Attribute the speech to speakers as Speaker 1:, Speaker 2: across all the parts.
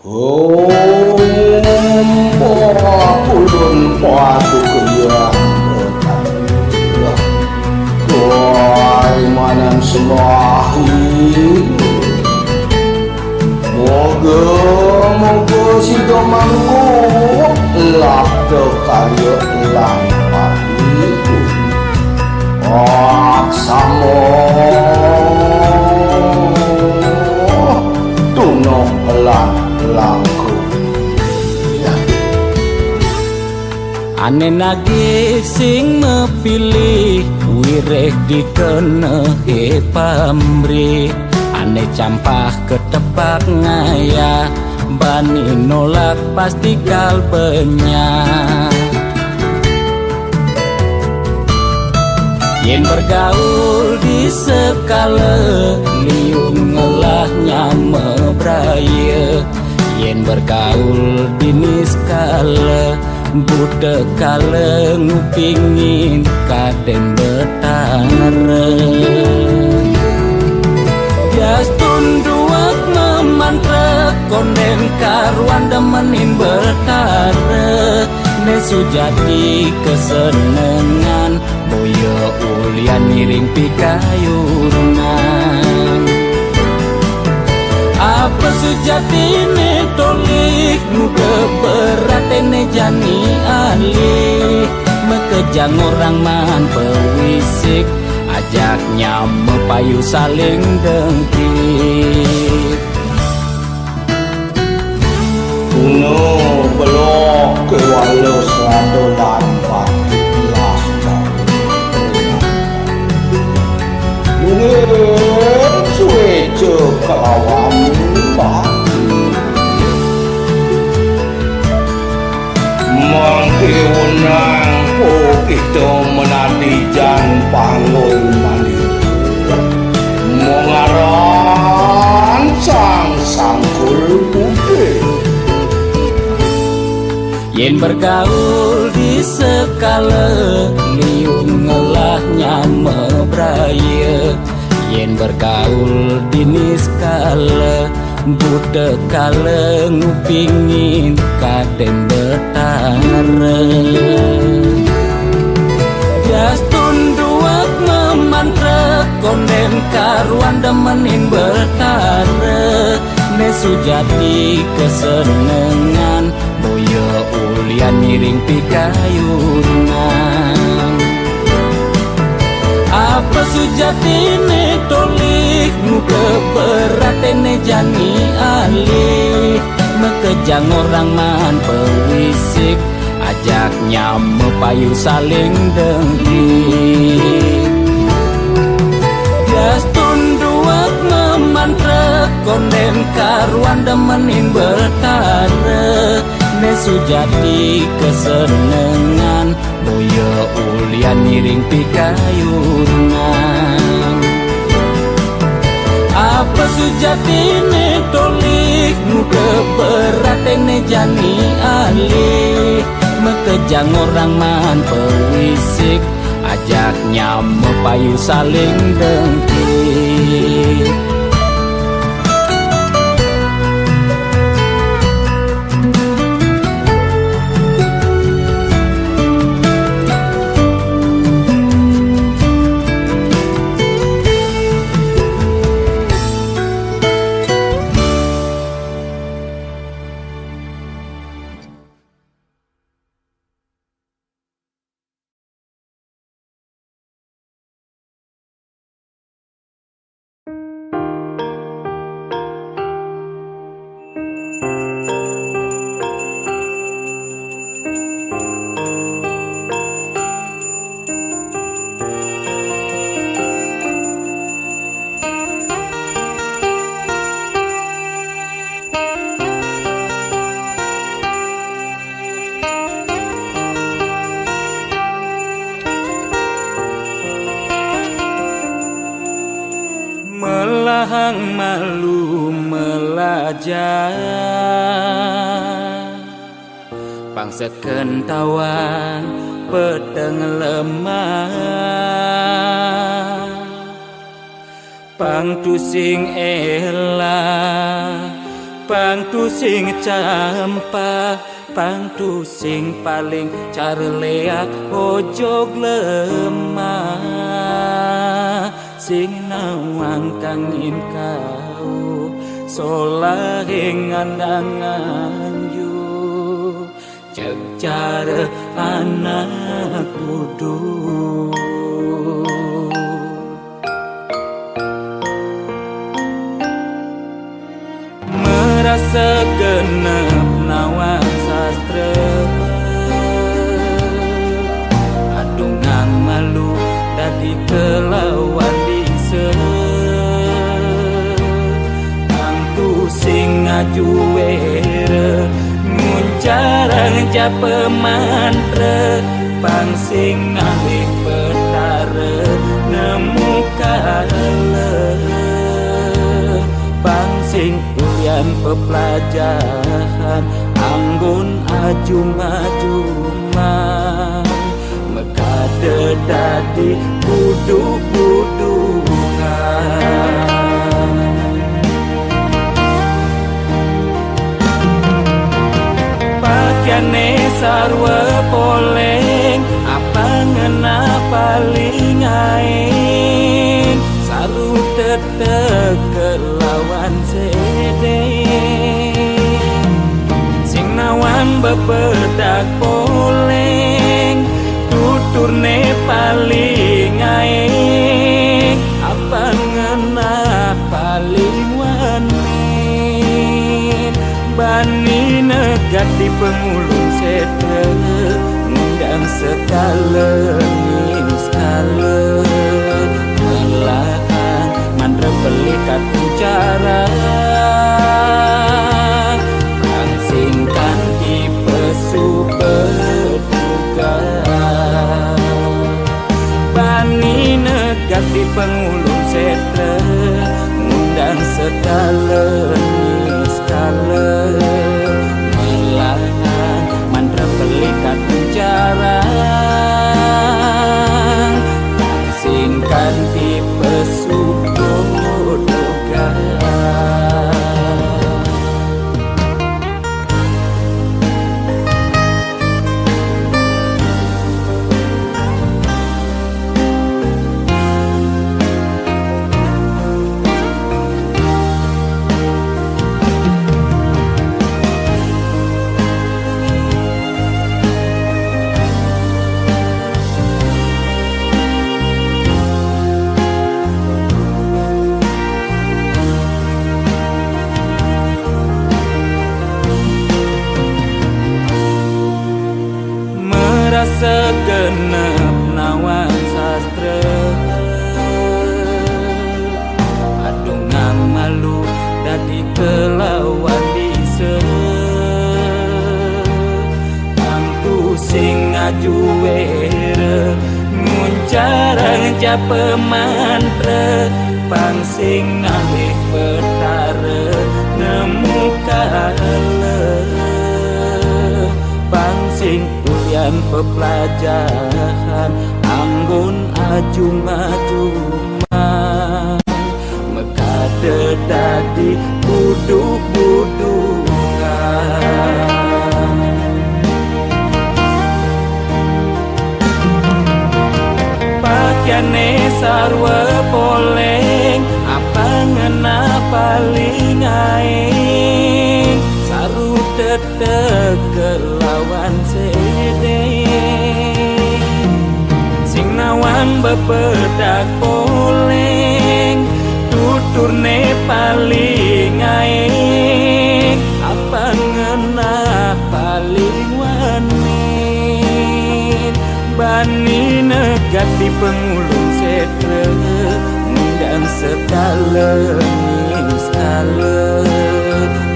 Speaker 1: Pulun patu kaya Kuai manan semahi Moga sida mangku lak kaya lang patiku Aksamo tunok lan langku
Speaker 2: Ane nagih sing mepilih wireh dikenehi pamrih Ane campah ketepak ngaya bani nolak pasti kalbenya Yen bergaul di sekala liung ngelahnya mebraya Yen bergaul di niskala budak kala ngupingin kaden betara Jastun duak memantra konden karuan demenin betara Nesu jadi kesenengan boyo ulian miring pikayunan Apa sejati ne tolik muka beratene jani alih Mekejang orang man pewisik ajaknya mepayu saling dengkit
Speaker 1: Kuno belok ke walau selado lambat Ini cueca kelawan batu Mangkiunang po kita menadi jan pangun mandi Mengaran sang-sangkul putih
Speaker 2: Yen bergaul di sekala liung ngelahnya mebraya Yen bergaul di niskala budak kala ngupingin kaden betara Jastun duak memantra konden karuan demenin betara Nesu jadi kesenengan boyo ulian miring pikayunan Apa sujati ne tolik muka beratene jani alih Mekejang orang man pewisik ajaknya mepayu saling dengkit Jastun duak memantra konden karuan demenin betara Nesu jadi kesenengan boyo ulian miring pikayunan Apa sujati ne tolik muka beratene jani alih Mekejang orang man pewisik ajaknya mepayu saling dengkit Melahang malu melajah Pangset kentawan pedeng lemah Pang tusing elah Pangtu sing campa, pangtu sing paling carleak ojog lemah, sing nawang kangin kau solahing andangan yu cek cara anak duduk. Merasa genep nawang sastra, adungan malu dadi kelawan dise, pangtu sing ngajuere nguncarang japa mantra, pang sing ngalih petara nemu kale, pang sing ulian pepelajaran anggun ajum-ajuman mekade dadi buduk-budungan. Pakaiane sarwa poleng apa ngena paling aing saru tetek kelawan sedeng sing nawan bebedak poleng tuturne paling aing apa ngena paling wanin bani negat di pengulung setre ngundang sekale ning sekale melahan mandra belikat bicara langsingkan di pesu berduka bani negat di pengulung setre ngundang sekale ning sekale melahan mandra belikat bicara langsingkan di pesu berduka. Segenep nawang sastra, adungan malu dadi kelawan dise, pangtu sing ngajuere nguncarang japa mantra, pang sing ngalih petara nemu kale, pang sing ulian pepelajaran anggun ajum-ajuman mekade dadi buduk-budungan. Pakaiane sarwa poleng apa ngena paling aing saru tetek kelawan sedeng sing nawan bebedak poleng tuturne paling aing apa ngena paling wanin bani negat di pengulung setre ngundang sekale ning sekale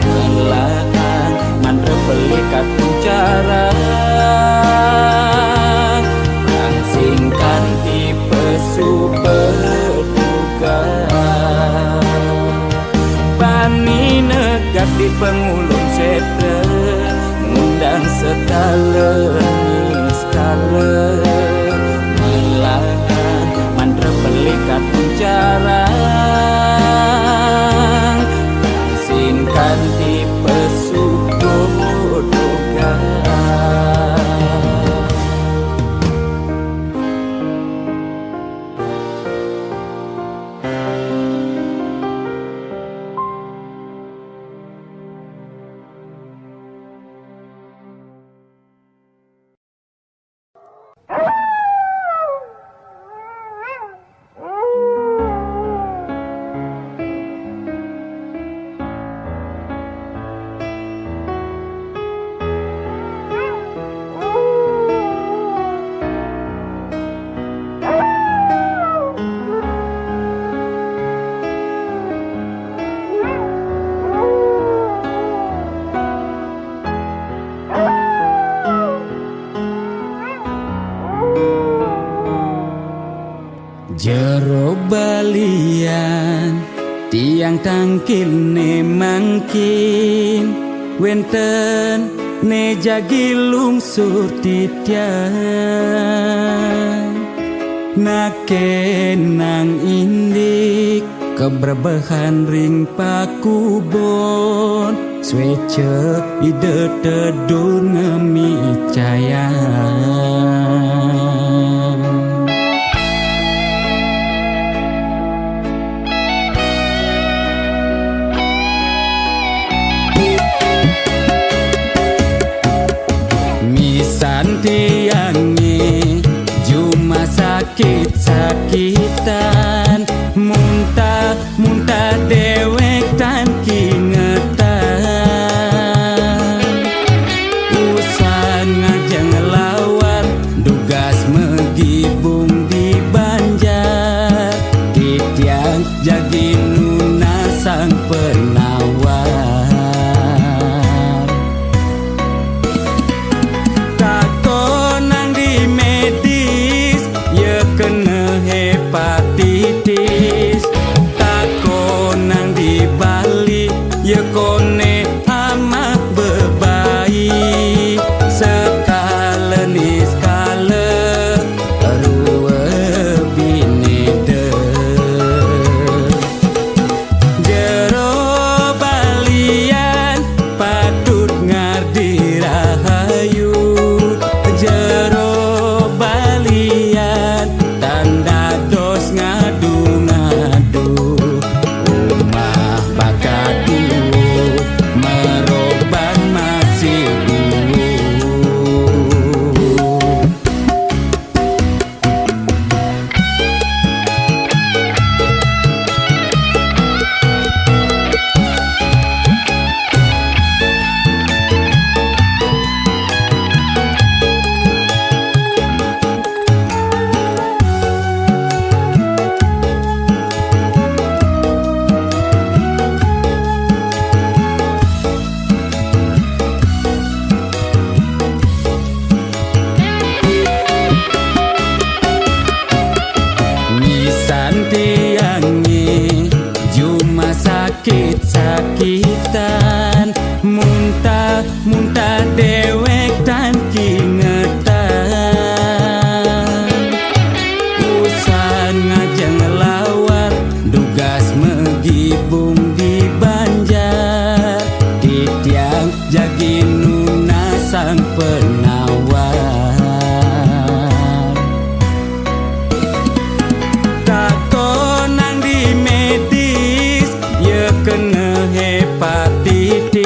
Speaker 2: melahan mandra belikat bicara langsingkan di pesu berduka bani negat di pengulung setre ngundang sekale ning sekale melahan mandra belikat bicara langsingkan di Jero balian tiang tangkil ne mangkin wenten ne jagi lungsur titian nakenang indik keberbahan ring pakubon swece ide tedun ngemi cayan. Santiangi cuma sakit-sakitan muntah dewek tan kingetan usah ngajeng lawan dugas megibung di Banjar titiang jagi nuna sang penawar kena hepatitis tako nang di Bali ye kone amat bebaik sekale ni sekale ruwe binede jero balian patut ngardi rahayu jero balian tanda dos ngadu-ngadu umah bakatu meroban masih Santiangi cuma sakit-sakitan muntah dewek tan kingetan usah ngajeng lawar dugas megibung di Banjar titiang jagi nuna sang penawar kena hepatitis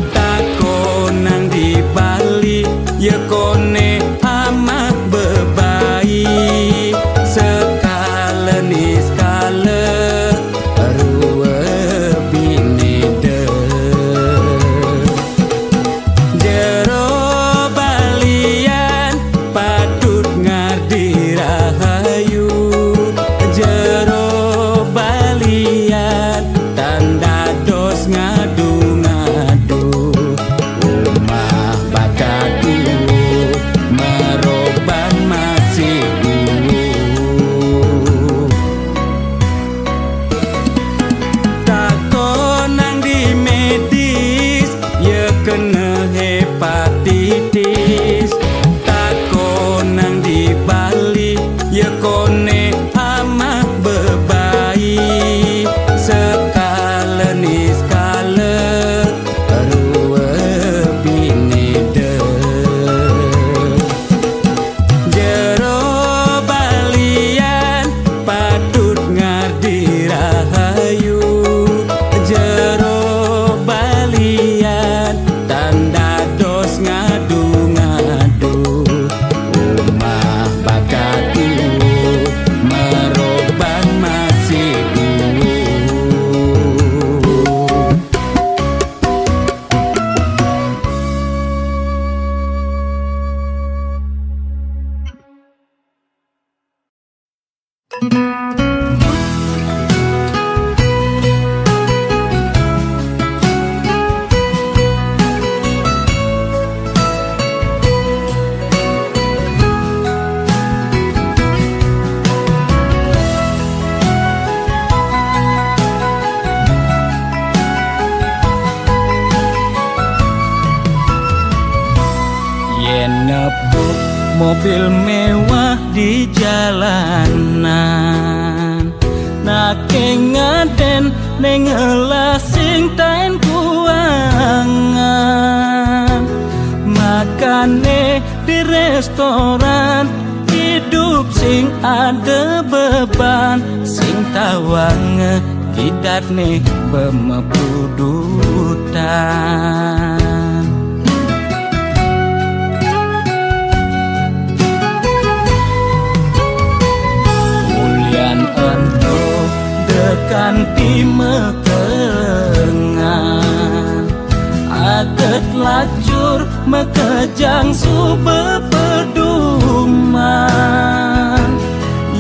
Speaker 2: tako nang di Bali ye kone amat bebaik sekale ni sekale ruwe binede jero balian patut ngardi rahayu jero balian tanda dos ngadu-ngadu umah bakatu meroban masih tako nang di medis ye kena hepatitis tako nang di Bali ye kone amat bebaik sekale ni sekale ruwe binede jero balian patut ngardi rahayu jero balian tanda dos ngadu-ngadu yen ngepuk mobil mewah di jalanan, nake ngaden neng ngelasing tain kuangan, makane di restoran hidup sing ada beban, sing tawange kidat nih bemepudutan. Mulian ento dekan timekengan, aget lacur mekejang sube peduman,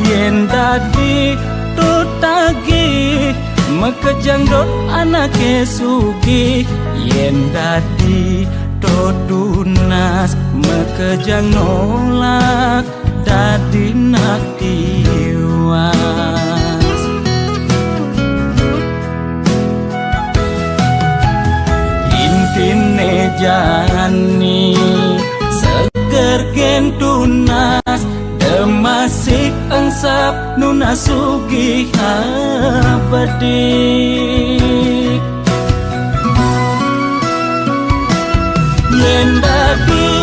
Speaker 2: yen dadi tutagi mekejang dot anake sugih, yen dadi tunas mekejang nolak dadi nak tiwas. Intine jani seger gen tunas, demasik engsap nuna sugih abedik. Yen dadi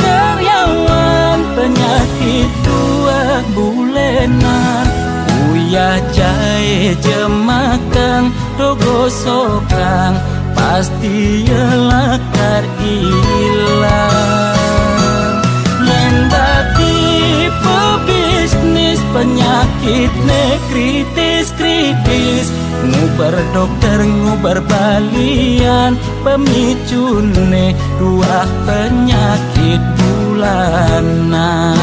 Speaker 2: karyawan penyakit dua bulenan, uyah jahe jemakang dogo sokang, pasti yelakar ilang. Yen dadi pebisnis penyakit ne kritis-kritis, ngubar dokter ngubar balian, pemicune dua penyakit bulanan.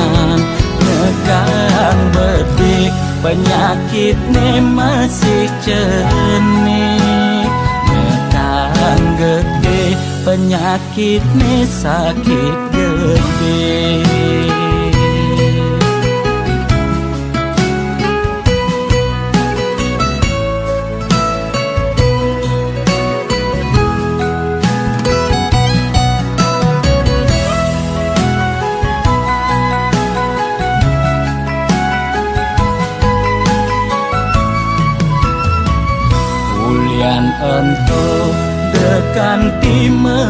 Speaker 2: Negang bedik penyakit ne masih cenik, negang gede penyakit ne sakit gede. Ento dekan timekengan,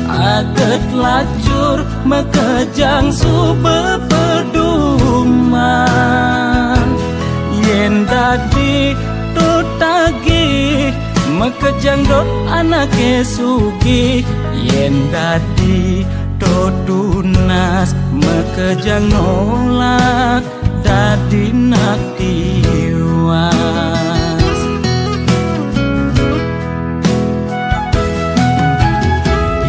Speaker 2: aget lacur mekejang sube peduman, yen dadi tutagi mekejang dot anake sugih, yen dadi tunas mekejang nolak dadi nak tiwas.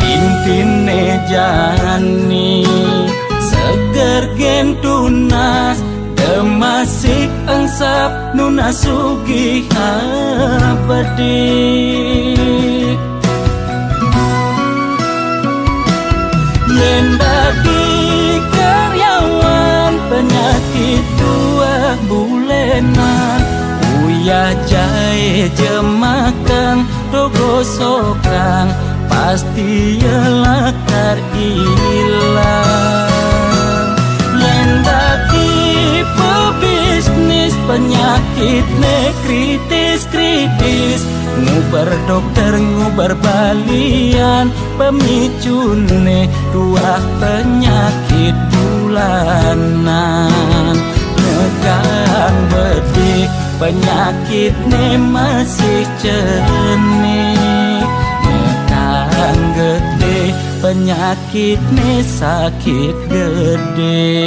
Speaker 2: Intine jani seger gen tunas, demasik engsap nuna sugih abedik. Yen dadi karyawan penyakit dua bulenan, uyah jahe jemakang dogo sokang, pasti yelakar ilang. Yen dadi pebisnis penyakit ne kritis-kritis, ngubar dokter ngubar balian, pemicune dua penyakit bulanan. Negang bedik penyakit ne masih cenik, negang gede penyakit ne sakit gede.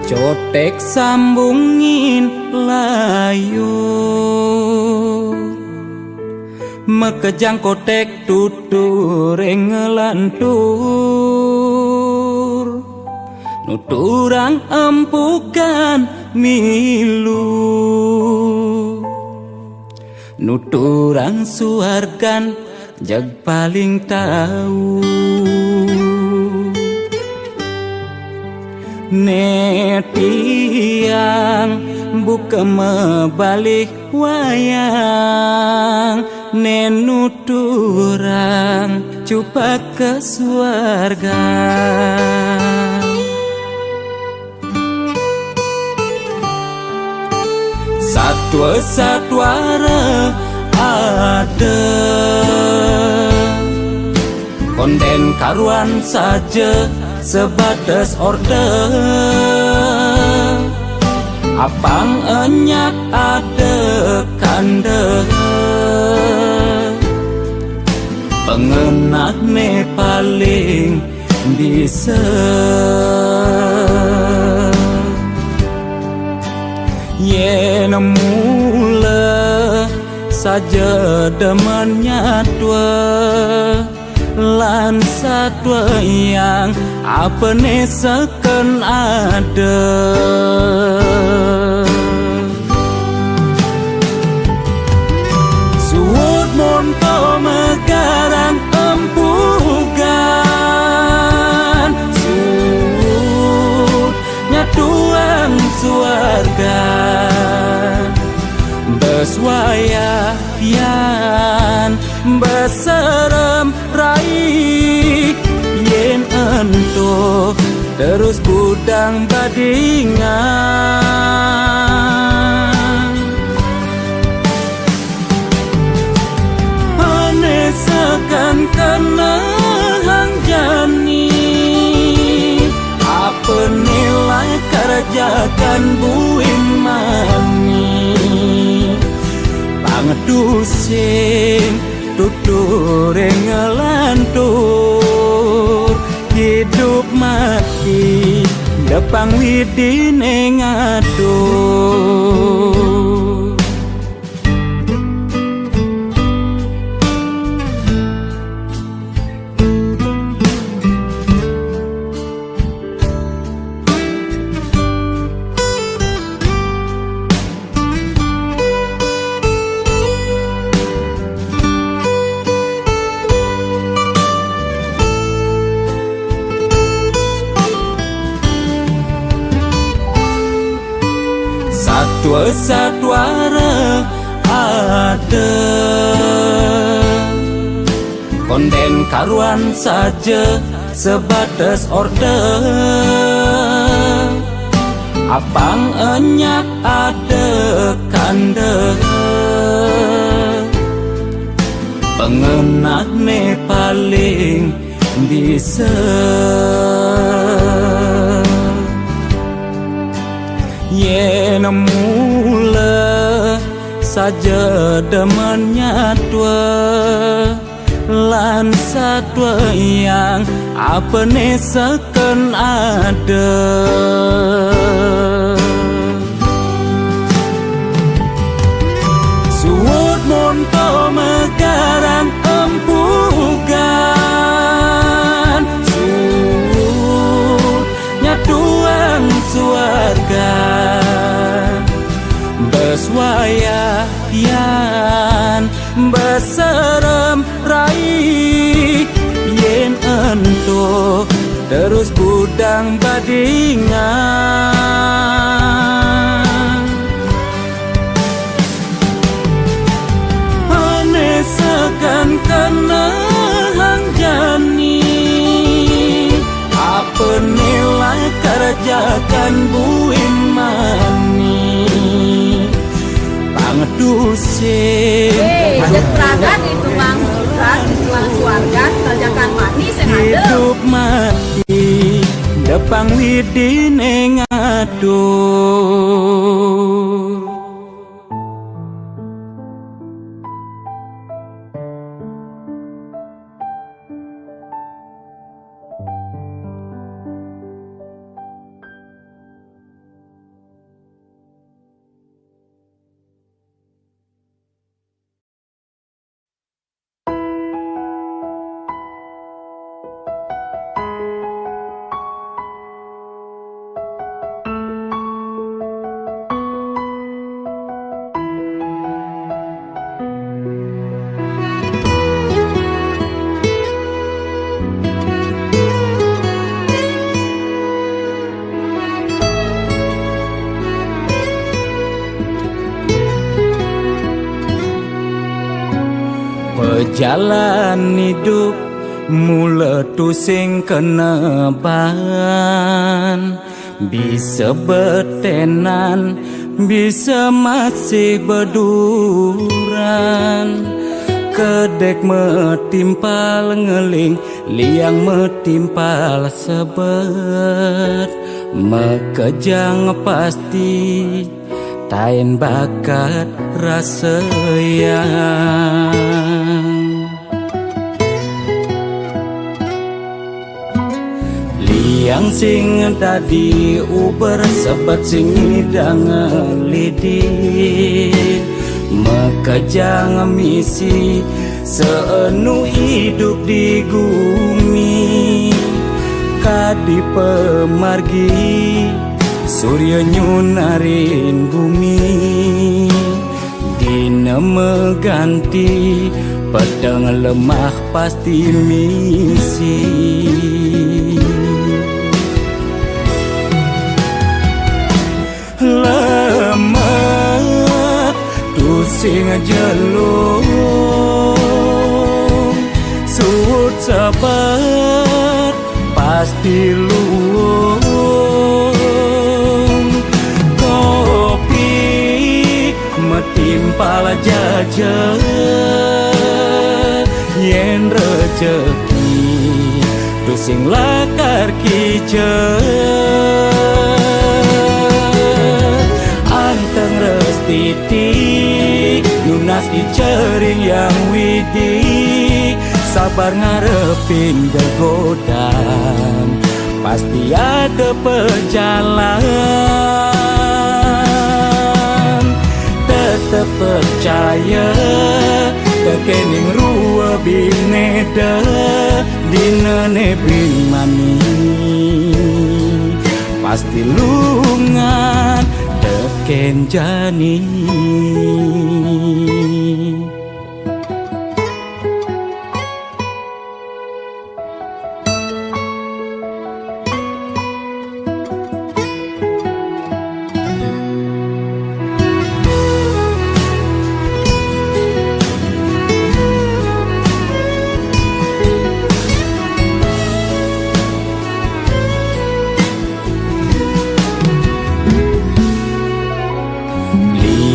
Speaker 2: Cotek sambungin layur Mekejang kotek tutur ngelantur Nuturang empukan milu Nuturang suargan jag paling tahu Netiang buka mebalik wayang Nenuturang cupa ke suarga Satwa-satwara ada Konden karuan saja sebatas order Apang enyak ada kande Pengenah ne paling bisa Yen mula saja demennya tua Lan satwa yang apa ne seken ada Suut monto megarang empugan Suut nyatuang suarga Beswayayan beserem raih Yen ento terus budang badingan Ane sekan kena hang jani Apa nilai kerjakan buim mani Pangedusin tutur ngelantur Hidup mati depang widine ngatur Satwa-satwara ada Konden karuan saja sebatas order Apang enyak ada kande Pengenah ne paling bisa Yen mula saja demennya tua Lan satwa yang apa ne seken ada Suut monto megarang empugan Suut nyatuang suarga Beswayayan beserem raih Yen ento terus budang badingan Ane sekan kena hang jani Apa nilai kerjakan buim mani Pangedusin
Speaker 3: Padat peragat itu mang suarga kerjakan manis yang ada
Speaker 2: hidup mati depang widine ngatur ke jalan hidup meletus sing keneban, bisa betenan, bisa masih beduran. Kedek metimpal ngeling, liang metimpal sebet. Mekejang pasti, tain bakat rasa yang. Liang sing tadi uber sebet sing idang lidit. Mekejang misi seenu hidup di bumi. Kadi pemargi surya nyunarin bumi. Dina meganti pedang lemah pasti misi. Lemah tusing jelung suut sabar pasti luung. Kopi metimpal jajan yen rezeki tusing lakar kijen. Anteng restitik lunas icering yang widi. Sabar ngarepin gegodan pasti ada pejalan. Tetep percaya kekening rua bineda dina nebring mani. Pasti lungan teken jani.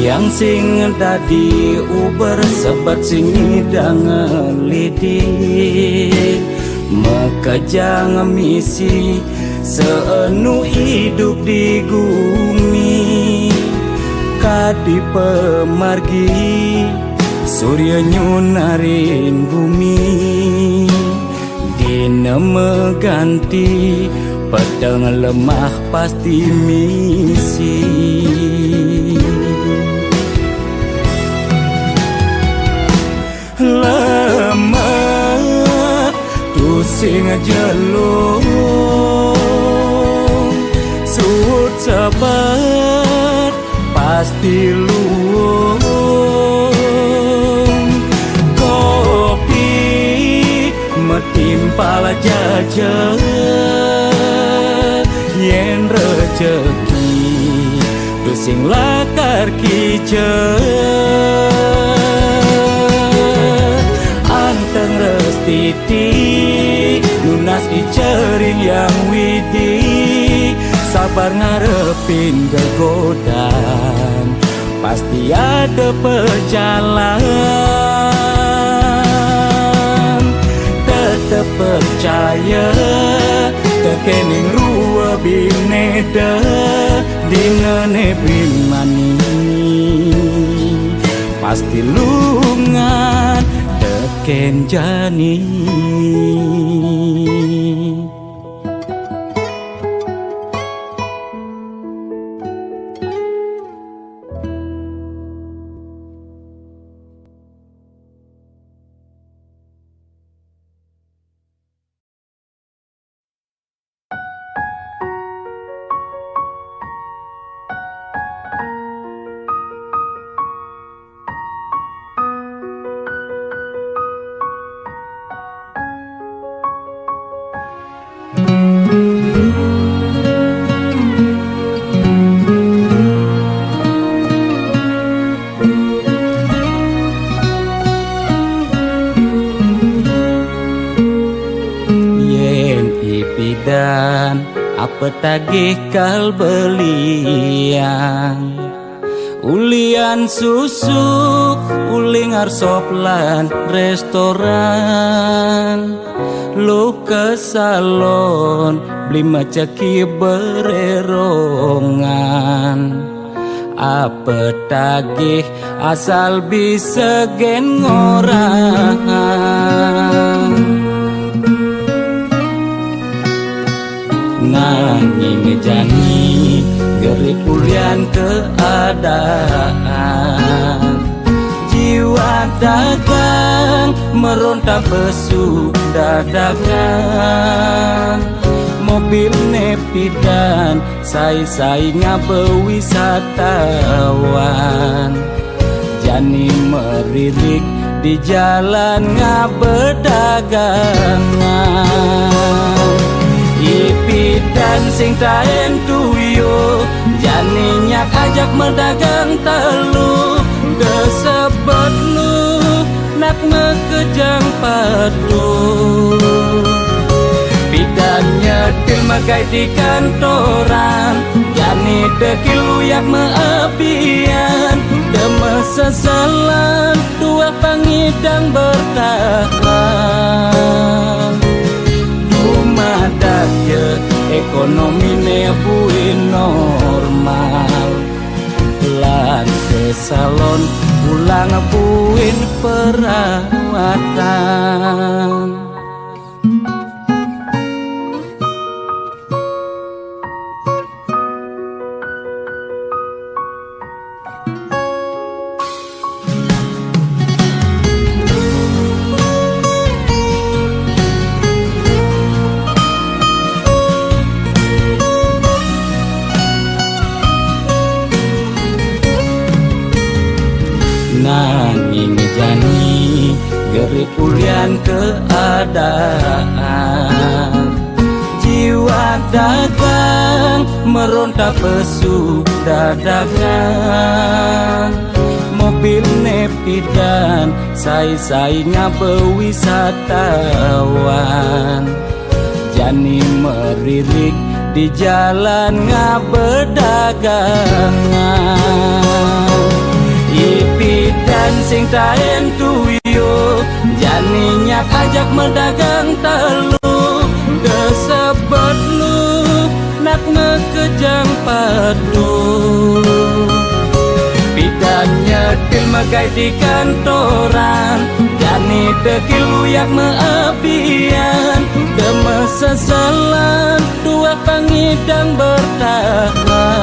Speaker 2: Yang sing tadi uber sebet sing idang lidit. Mekejang misi seenu hidup di bumi. Kadi pemargi surya nyunarin bumi. Dina meganti pedang lemah pasti misi. Lemah tusing jelung suut sabar pasti luung. Kopi metimpal jajan yen rezeki tusing lakar kijen. Anteng restitik lunas icering yang widi. Sabar ngarepin gegodan pasti ada pejalan. Tetep percaya kekening rua bineda dina nebring mani. Pasti lungan teken jani. petagih kal belian ulian susuk uling arsoplan restoran lu ke salon beli macaki bererongan apa tagih asal bisa gen ngorang nanging jani gerik ulian keadaan jiwa dagang meronta besuk dadakan mobil nepidan sai-sai ngabe wisatawan jani meririk di jalan ngabe dagangan ipidan sing taen tuyo jani nyak ajak medagang telu desebet lu nak mekejang padu bidan nyetil magai di kantoran jani dekil uyak meabian deme sesalan dua pangidang bertahan rumah daya ekonomi ne buin normal lan ke salon ulang buin perawatan nanging jani gerik ulian keadaan jiwa dagang meronta pesuk dadakan mobil nepidan sai-sai ngabe wisatawan jani meririk di jalan ngabe dagangan ipidan sing taen tuyo jani nyak ajak medagang telu desebet lu nak mekejang padu bidan nyetil magai di kantoran jani dekil uyak meabian deme sesalan dua pangidang bertahan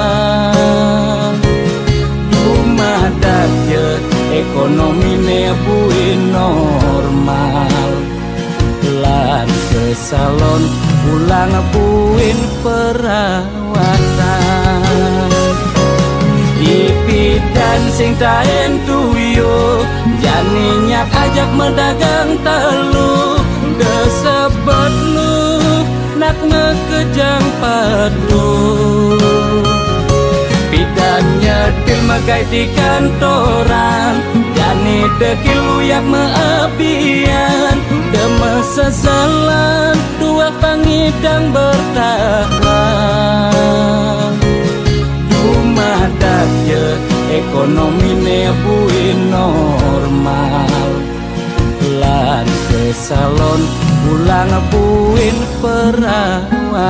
Speaker 2: rumah daya ekonomi ne buin normal lan ke salon ulang buin perawatan ipidan sing taen tuyo jani nyak ajak medagang telu desebet lu nak mekejang padu bidan nyetil magai di kantoran jani dekil uyak meabian deme sesalan dua pangidang bertahan rumah daya ekonomi ne buin normal lan ke salon ulang buin perawatan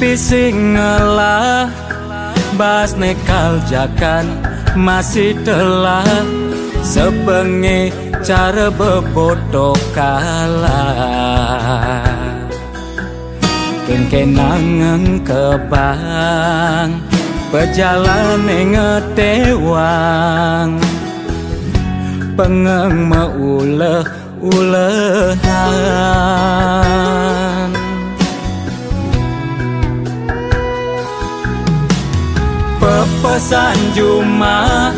Speaker 2: pipi sing ngalah imbas nekal jakan masih telah sepenge cara bebodo kalah kengkenangan kebang pejalan ngetewang pengeng meuleh-ulehan pepesan Juma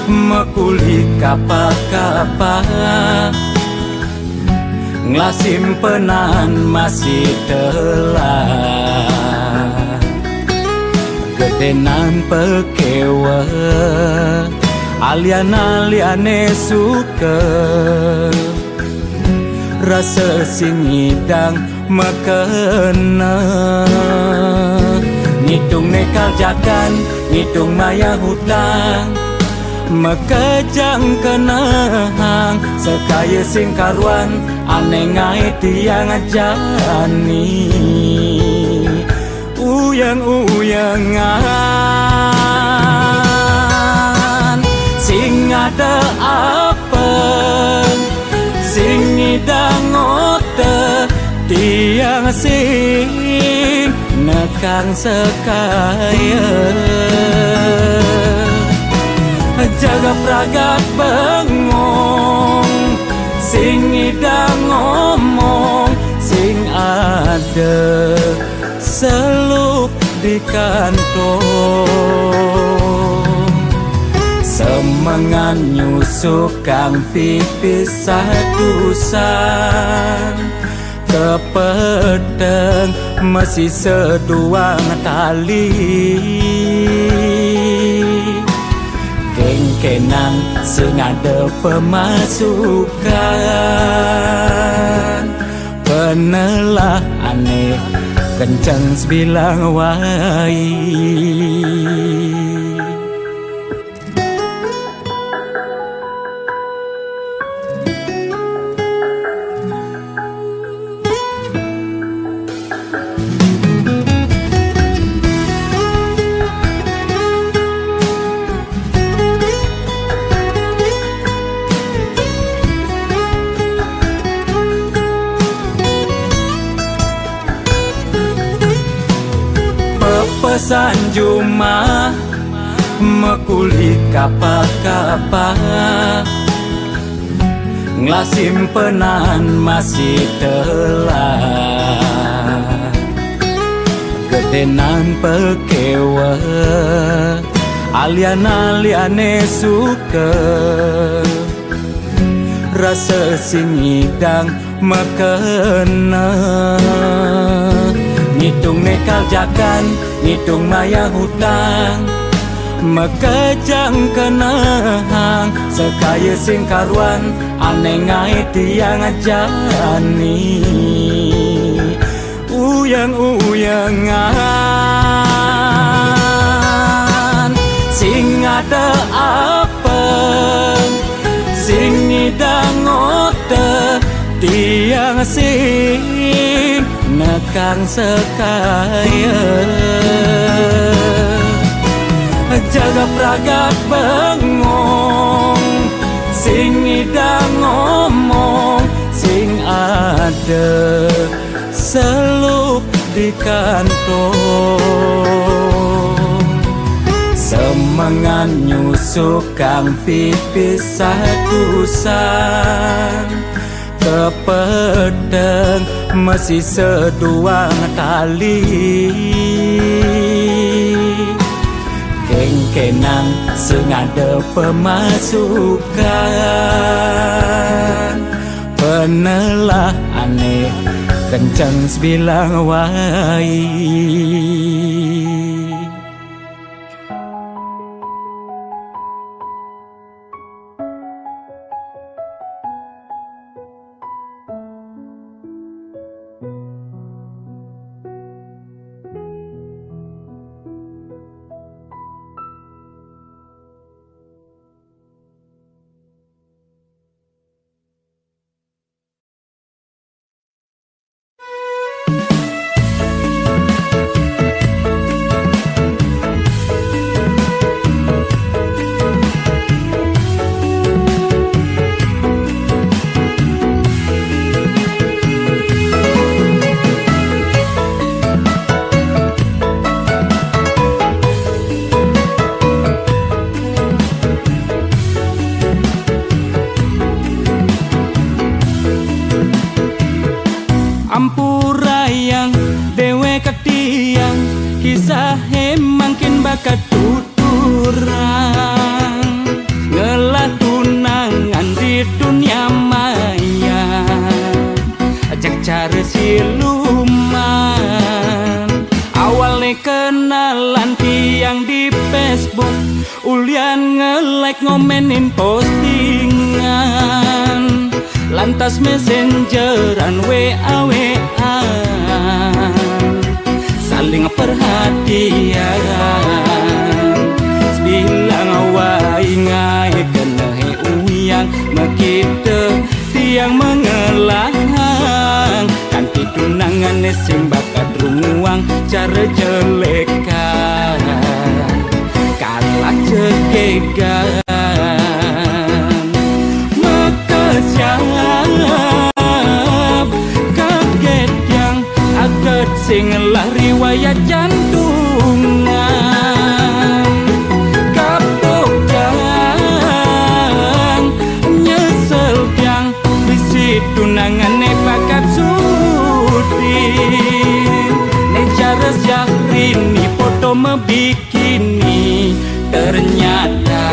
Speaker 2: mekuli kapa-kapa nglasimpenan masih telah gedenan pekewe alian-aliane suka rasa sing ngidang mekena ngitung nekal jakan ngitung maya hutang mekejang kenang sekaya sing karuan aneh ngai tiang jani uyang-uyangan sing ada apa sing ngidang ote tiang sing nekang sekaya jaga pragat bengong sing ngidang ngomong sing ada seluk di kantong semengan nyusuk kang pipis satusan kepedeng masih seduang tali kengkenang sing ada pemasukan penelah aneh kencang sebilang wai pesan Juma mekuli kapa-kapa nglasimpenan masih telah gedenan pekewe alian-aliane suka rasa sing ngidang mekena ngitung nekal jakan ngitung maya hutang mekejang kenang sekaya sing karuan aneh ngai tiang jani uyang-uyangan sing ada apa sing ngidang ote tiang sing nekang sekaya jaga pragat bengong sing ngidang ngomong sing ada seluk di kantong semengan nyusuk kang pipis satusan kepedeng masih seduang tali kengkenang sing ada pemasukan penelah aneh kencang sebilang wai nge-like ngomenin postingan, lantas messengeran WA-WA-an, saling perhatian, bilang awai ngai kena he uyang makita tiang mengelang, kanti tunangan sing bakat rumuang cara jelekan kalah cegegan mekesiap kaget yang agak sing lah riwayat jantungan kapok jang nyesel yang bisi tunangan bakat sudin ne cara Syahrini foto mebikini ternyata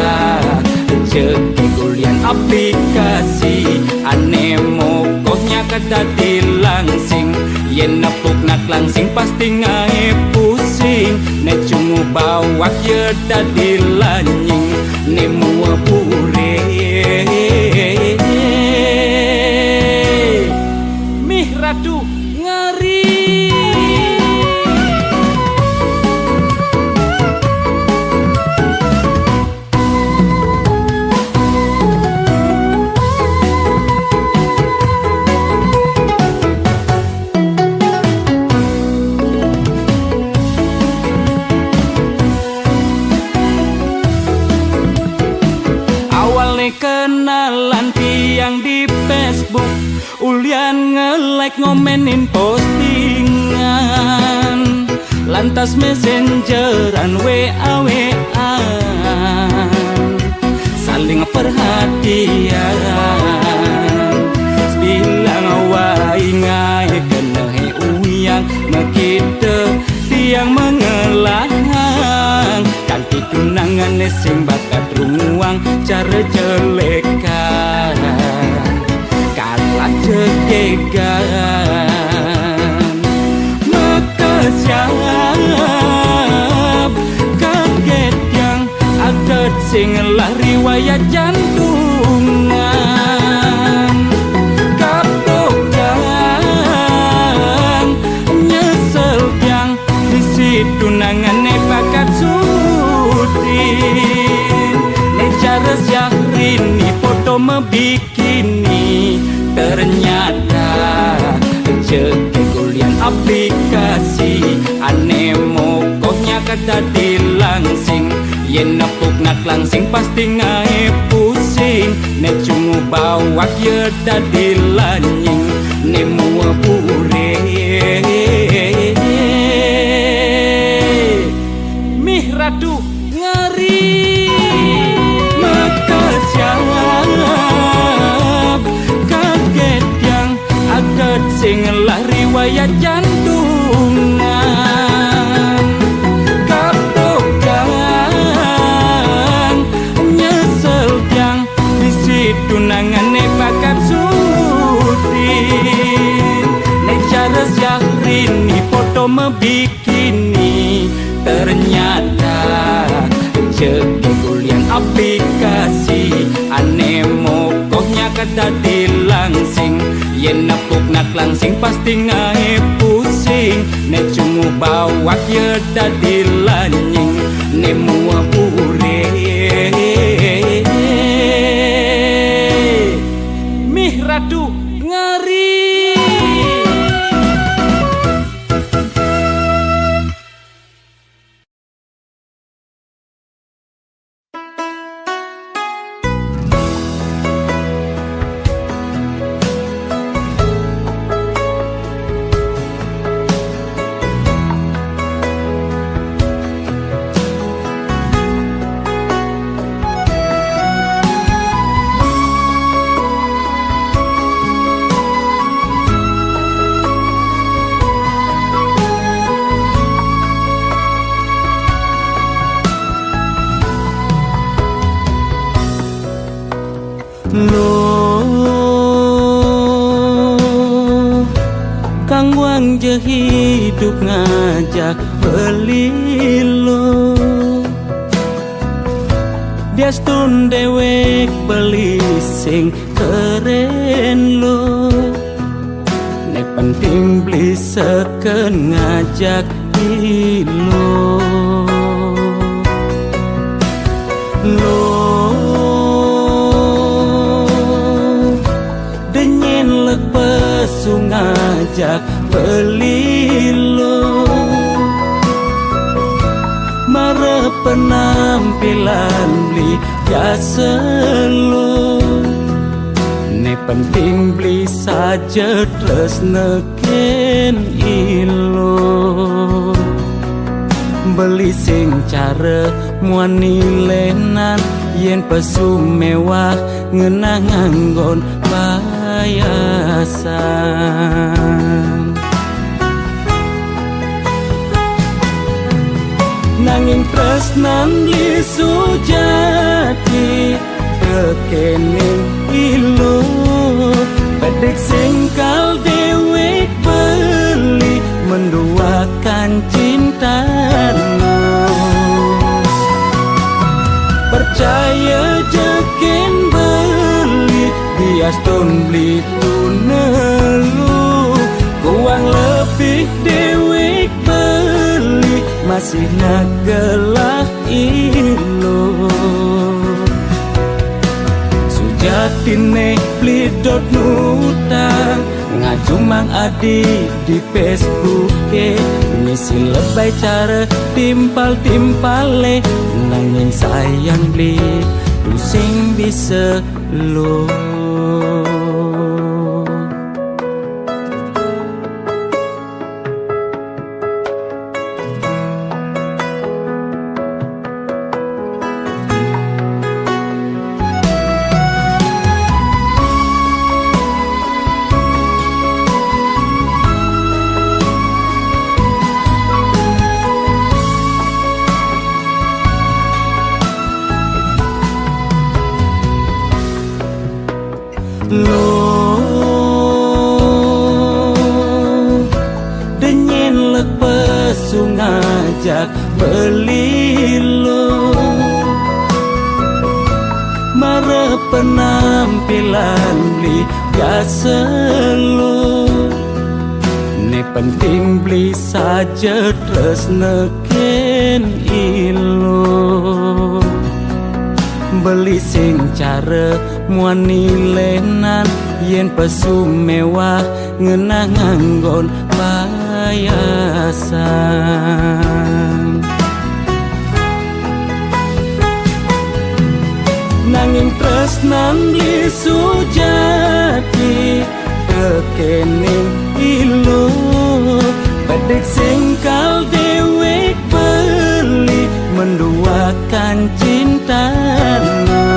Speaker 2: ceki kulian aplikasi ane mokohnya kata dilangsing yen nepuk nak langsing pasti ngae pusing ne cungu bawak ye dadi lanying ne mua pure mih radu ngeri. Kenalan tiang di Facebook, ulian nge-like ngomenin postingan, lantas messengeran WA-WA-an, saling perhatian, bilang awai ngai kena he uyang makita tiang mengelang, kanti tunangan sing bakat rumuang cara jelekan kalah cegegan mekesiap kaget yang agak sing lah riwayat jantungan kapok yang nyesel yang bisi tunangan bakat sudin ne cara Syahrini foto mebikini ternyata ceki kulian aplikasi ane mokohnya kata dilangsing yen nepuk nak langsing pasti ngae pusing ne cungu bawak ye dadi lanying ne mua pure mih radu ngeri. Mekesiap kaget yang agak sing lah riwayat jantungan kapok jang nyesel yang bisi tunangan bakat sudin ne cara Syahrini foto mebikini ternyata ceki kulian aplikasi ane mokohnya kata dilangsing yen nepuk nak langsing pasti ngae pusing ne cungu bawak ye dadi lanying ne mua pure mih radu ngeri. Loh, kang wang je hidup ngajak pelilo, Diastun dewek beli sing keren lo. Nek penting beli seken ngajak ilo. Lo denyen lek pesu ngajak beli lo. Mare penampilan beli jasa lo. Ne penting beli saja terus neken ilo. Beli sing cara muani lenan yen pesu mewah ngenang nganggon payasan. Nanging tresnan li sujati tekening ilo. Pedek singkal dewek beli menduakan cintano. Percaya jeken beli diastun beli tunelu. Kuang lebih dewek beli masih nagelah ilo. Sujatine beli dot nutang ngajumang adi di Facebook misi lebay cara timpal-timpale. Nanging sayang beli pusing bisa lo. Lo denyen lek pesu ngajak beli lo. Mare penampilan beli jasa lo. Ne penting beli saja terus neken ilo. Beli sing cara muani lenan yen pesu mewah ngenang nganggon payasan. Nanging tresnan beli sujati tekening ilo. Pedek singkal dewek beli menduakan cintano.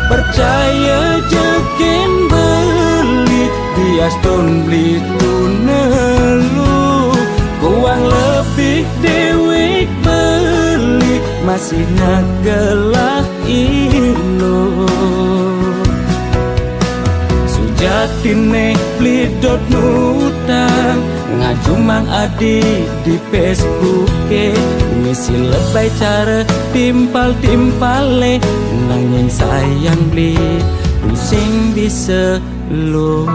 Speaker 2: Percaya jeken beli diastun beli tunelu. Kuang lebih dewek beli masih nagelah ilo. Sujatine beli dot nutang ngajumang adi di Facebook misi lebay cara timpal-timpale. Nanging sayang beli pusing bisa lo.